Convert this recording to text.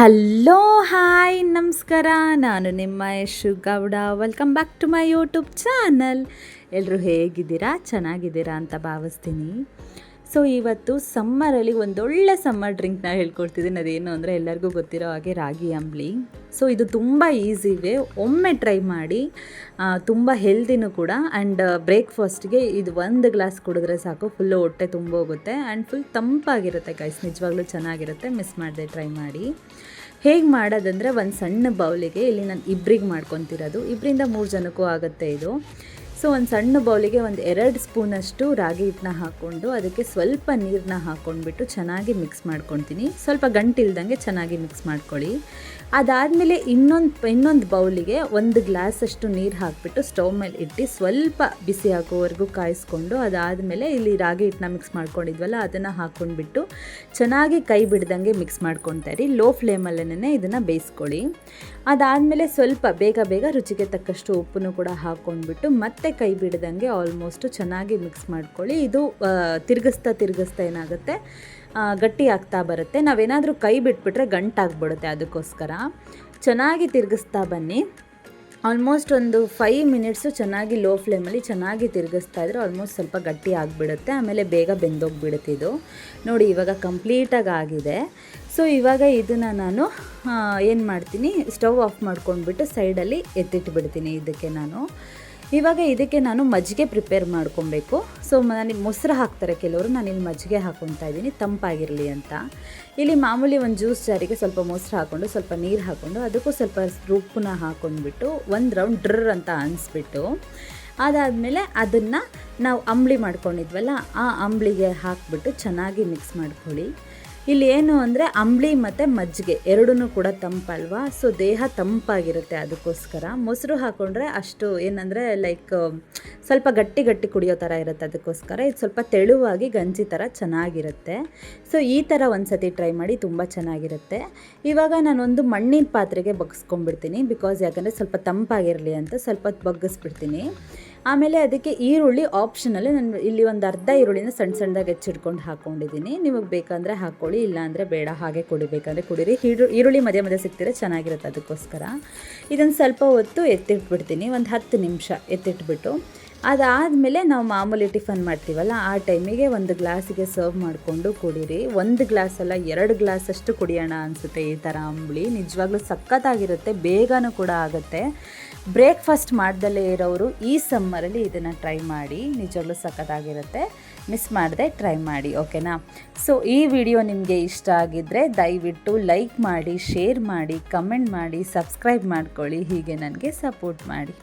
Hello hi ನಮಸ್ಕಾರ. ನಾನು ನಿಮ್ಮ Yashu Gowda. Welcome back to my YouTube channel. ಎಲ್ಲರೂ ಹೇಗಿದ್ದೀರಾ? ಚೆನ್ನಾಗಿದ್ದೀರಾ ಅಂತ ಭಾವಿಸ್ತೀನಿ. ಸೊ ಇವತ್ತು ಸಮ್ಮರಲ್ಲಿ ಒಂದೊಳ್ಳೆ ಸಮ್ಮರ್ ಡ್ರಿಂಕ್ನ ಹೇಳ್ಕೊಡ್ತಿದ್ದೀನಿ. ಅದೇನು ಅಂದರೆ ಎಲ್ಲರಿಗೂ ಗೊತ್ತಿರೋ ಹಾಗೆ ರಾಗಿ ಅಂಬಲಿ. ಸೊ ಇದು ತುಂಬ ಈಸಿ ವೇ, ಒಮ್ಮೆ ಟ್ರೈ ಮಾಡಿ. ತುಂಬ ಹೆಲ್ದಿನೂ ಕೂಡ. ಆ್ಯಂಡ್ ಬ್ರೇಕ್ಫಾಸ್ಟ್ಗೆ ಇದು 1 ಗ್ಲಾಸ್ ಕುಡಿದ್ರೆ ಸಾಕು, ಫುಲ್ಲು ಹೊಟ್ಟೆ ತುಂಬ ಹೋಗುತ್ತೆ ಆ್ಯಂಡ್ ಫುಲ್ ತಂಪಾಗಿರುತ್ತೆ ಗೈಸ್. ನಿಜವಾಗ್ಲೂ ಚೆನ್ನಾಗಿರುತ್ತೆ, ಮಿಸ್ ಮಾಡದೆ ಟ್ರೈ ಮಾಡಿ. ಹೇಗೆ ಮಾಡೋದಂದರೆ, ಒಂದು ಸಣ್ಣ ಬೌಲಿಗೆ, ಇಲ್ಲಿ ನಾನು ಇಬ್ಬರಿಗೆ ಮಾಡ್ಕೊತಿರೋದು, 2-3 ಜನಕ್ಕೂ ಆಗುತ್ತೆ ಇದು. ಸೊ ಒಂದು ಸಣ್ಣ ಬೌಲಿಗೆ 2 ಸ್ಪೂನಷ್ಟು ರಾಗಿ ಹಿಟ್ಟನ್ನ ಹಾಕ್ಕೊಂಡು ಅದಕ್ಕೆ ಸ್ವಲ್ಪ ನೀರನ್ನ ಹಾಕ್ಕೊಂಡ್ಬಿಟ್ಟು ಚೆನ್ನಾಗಿ ಮಿಕ್ಸ್ ಮಾಡ್ಕೊತೀನಿ. ಸ್ವಲ್ಪ ಗಂಟಿಲ್ದಂಗೆ ಚೆನ್ನಾಗಿ ಮಿಕ್ಸ್ ಮಾಡ್ಕೊಳ್ಳಿ. ಅದಾದಮೇಲೆ ಇನ್ನೊಂದು ಬೌಲಿಗೆ 1 ಗ್ಲಾಸಷ್ಟು ನೀರು ಹಾಕಿಬಿಟ್ಟು ಸ್ಟವ್ ಮೇಲೆ ಇಟ್ಟು ಸ್ವಲ್ಪ ಬಿಸಿ ಆಗೋವರೆಗೂ ಕಾಯಿಸ್ಕೊಂಡು, ಅದಾದಮೇಲೆ ಇಲ್ಲಿ ರಾಗಿ ಹಿಟ್ಟನ್ನ ಮಿಕ್ಸ್ ಮಾಡ್ಕೊಂಡಿದ್ವಲ್ಲ ಅದನ್ನು ಹಾಕ್ಕೊಂಡ್ಬಿಟ್ಟು ಚೆನ್ನಾಗಿ ಕೈ ಬಿಡ್ದಂಗೆ ಮಿಕ್ಸ್ ಮಾಡ್ಕೊತಾರೆ. ಲೋ ಫ್ಲೇಮಲ್ಲೇ ಇದನ್ನು ಬೇಯಿಸ್ಕೊಳ್ಳಿ. ಅದಾದಮೇಲೆ ಸ್ವಲ್ಪ ಬೇಗ ರುಚಿಗೆ ತಕ್ಕಷ್ಟು ಉಪ್ಪನ್ನು ಕೂಡ ಹಾಕ್ಕೊಂಡ್ಬಿಟ್ಟು ಮತ್ತೆ ಕೈ ಬಿಡ್ದಂಗೆ ಆಲ್ಮೋಸ್ಟು ಚೆನ್ನಾಗಿ ಮಿಕ್ಸ್ ಮಾಡ್ಕೊಳ್ಳಿ. ಇದು ತಿರುಗಿಸ್ತಾ ಏನಾಗುತ್ತೆ, ಗಟ್ಟಿ ಆಗ್ತಾ ಬರುತ್ತೆ. ನಾವೇನಾದರೂ ಕೈ ಬಿಟ್ಬಿಟ್ರೆ ಗಂಟಾಗ್ಬಿಡುತ್ತೆ. ಅದಕ್ಕೋಸ್ಕರ ಚೆನ್ನಾಗಿ ತಿರುಗಿಸ್ತಾ ಬನ್ನಿ. ಆಲ್ಮೋಸ್ಟ್ ಒಂದು 5 ಮಿನಿಟ್ಸು ಚೆನ್ನಾಗಿ ಲೋ ಫ್ಲೇಮಲ್ಲಿ ಚೆನ್ನಾಗಿ ತಿರುಗಿಸ್ತಾ ಇದ್ರೆ ಆಲ್ಮೋಸ್ಟ್ ಸ್ವಲ್ಪ ಗಟ್ಟಿ ಆಗಿಬಿಡುತ್ತೆ. ಆಮೇಲೆ ಬೇಗ ಬೆಂದೋಗ್ಬಿಡುತ್ತೆ ಇದು. ನೋಡಿ ಇವಾಗ ಕಂಪ್ಲೀಟಾಗಿ ಆಗಿದೆ. ಸೊ ಇವಾಗ ಇದನ್ನು ನಾನು ಏನು ಮಾಡ್ತೀನಿ, ಸ್ಟವ್ ಆಫ್ ಮಾಡ್ಕೊಂಡ್ಬಿಟ್ಟು ಸೈಡಲ್ಲಿ ಎತ್ತಿಟ್ಬಿಡ್ತೀನಿ. ಇದಕ್ಕೆ ನಾನು ಮಜ್ಜಿಗೆ ಪ್ರಿಪೇರ್ ಮಾಡ್ಕೊಬೇಕು. ಸೊ ನಾನು ಮೊಸರು ಹಾಕ್ತಾರೆ ಕೆಲವರು, ನಾನಿಲ್ಲಿ ಮಜ್ಜಿಗೆ ಹಾಕ್ಕೊತಾ ಇದ್ದೀನಿ ತಂಪಾಗಿರಲಿ ಅಂತ. ಇಲ್ಲಿ ಮಾಮೂಲಿ ಒಂದು ಜ್ಯೂಸ್ ಜಾರಿಗೆ ಸ್ವಲ್ಪ ಮೊಸರು ಹಾಕ್ಕೊಂಡು ಸ್ವಲ್ಪ ನೀರು ಹಾಕ್ಕೊಂಡು ಅದಕ್ಕೂ ಸ್ವಲ್ಪ ಉಪ್ಪನ್ನ ಹಾಕ್ಕೊಂಡ್ಬಿಟ್ಟು 1 ರೌಂಡ್ ಡ್ರರ್ ಅಂತ ಅನಿಸ್ಬಿಟ್ಟು, ಅದಾದಮೇಲೆ ಅದನ್ನು ನಾವು ಅಂಬಲಿ ಮಾಡ್ಕೊಂಡಿದ್ವಲ್ಲ ಆ ಅಂಬಲಿಗೆ ಹಾಕಿಬಿಟ್ಟು ಚೆನ್ನಾಗಿ ಮಿಕ್ಸ್ ಮಾಡ್ಕೊಳ್ಳಿ. ಇಲ್ಲಿ ಏನು ಅಂದರೆ ಅಂಬಲಿ ಮತ್ತು ಮಜ್ಜಿಗೆ ಎರಡೂ ಕೂಡ ತಂಪಲ್ವಾ, ಸೊ ದೇಹ ತಂಪಾಗಿರುತ್ತೆ. ಅದಕ್ಕೋಸ್ಕರ ಮೊಸರು ಹಾಕ್ಕೊಂಡ್ರೆ ಅಷ್ಟು ಏನಂದರೆ ಲೈಕ್ ಸ್ವಲ್ಪ ಗಟ್ಟಿ ಕುಡಿಯೋ ಥರ ಇರುತ್ತೆ. ಅದಕ್ಕೋಸ್ಕರ ಇದು ಸ್ವಲ್ಪ ತೆಳುವಾಗಿ ಗಂಜಿ ಥರ ಚೆನ್ನಾಗಿರುತ್ತೆ. ಸೊ ಈ ಥರ ಒಂದು ಸತಿ ಟ್ರೈ ಮಾಡಿ, ತುಂಬ ಚೆನ್ನಾಗಿರುತ್ತೆ. ಇವಾಗ ನಾನೊಂದು ಮಣ್ಣಿನ ಪಾತ್ರೆಗೆ ಬಗ್ಸ್ಕೊಂಡ್ಬಿಡ್ತೀನಿ. ಯಾಕಂದರೆ ಸ್ವಲ್ಪ ತಂಪಾಗಿರಲಿ ಅಂತ ಸ್ವಲ್ಪ ಬಗ್ಗಿಸ್ಬಿಡ್ತೀನಿ. ಆಮೇಲೆ ಅದಕ್ಕೆ ಈರುಳ್ಳಿ ಆಪ್ಷನಲ್. ನಾನು ಇಲ್ಲಿ ಒಂದು ಅರ್ಧ ಈರುಳ್ಳಿನ ಸಣ್ಣದಾಗಿ ಹೆಚ್ಚಿಡ್ಕೊಂಡು ಹಾಕ್ಕೊಂಡಿದ್ದೀನಿ. ನಿಮಗೆ ಬೇಕಂದರೆ ಹಾಕ್ಕೊಳ್ಳಿ, ಇಲ್ಲಾಂದರೆ ಬೇಡ, ಹಾಗೆ ಕುಡಿಬೇಕಂದ್ರೆ ಕುಡೀರಿ. ಈರುಳ್ಳಿ ಮಧ್ಯೆ ಸಿಗ್ತಿದ್ರೆ ಚೆನ್ನಾಗಿರುತ್ತೆ. ಅದಕ್ಕೋಸ್ಕರ ಇದನ್ನು ಸ್ವಲ್ಪ ಹೊತ್ತು ಎತ್ತಿಟ್ಬಿಡ್ತೀನಿ, ಒಂದು 10 ನಿಮಿಷ ಎತ್ತಿಟ್ಬಿಟ್ಟು. ಅದಾದಮೇಲೆ ನಾವು ಮಾಮೂಲಿ ಟಿಫನ್ ಮಾಡ್ತೀವಲ್ಲ ಆ ಟೈಮಿಗೆ 1 ಗ್ಲಾಸಿಗೆ ಸರ್ವ್ ಮಾಡಿಕೊಂಡು ಕುಡೀರಿ. 1 ಗ್ಲಾಸ್ ಅಲ್ಲ, 2 ಗ್ಲಾಸಷ್ಟು ಕುಡಿಯೋಣ ಅನಿಸುತ್ತೆ ಈ ಥರ ಅಂಬಲಿ. ನಿಜವಾಗ್ಲೂ ಸಖತ್ತಾಗಿರುತ್ತೆ, ಬೇಗನೂ ಕೂಡ ಆಗುತ್ತೆ. ಬ್ರೇಕ್ಫಾಸ್ಟ್ ಮಾಡ್ದಲೇ ಇರೋರು ಈ ಸಮ್ಮರಲ್ಲಿ ಇದನ್ನು ಟ್ರೈ ಮಾಡಿ, ನಿಜವಾಗ್ಲೂ ಸಖತ್ತಾಗಿರುತ್ತೆ. ಮಿಸ್ ಮಾಡದೆ ಟ್ರೈ ಮಾಡಿ, ಓಕೆನಾ? ಸೊ ಈ ವಿಡಿಯೋ ನಿಮಗೆ ಇಷ್ಟ ಆಗಿದ್ದರೆ ದಯವಿಟ್ಟು ಲೈಕ್ ಮಾಡಿ, ಶೇರ್ ಮಾಡಿ, ಕಮೆಂಟ್ ಮಾಡಿ, ಸಬ್ಸ್ಕ್ರೈಬ್ ಮಾಡ್ಕೊಳ್ಳಿ. ಹೀಗೆ ನನಗೆ ಸಪೋರ್ಟ್ ಮಾಡಿ.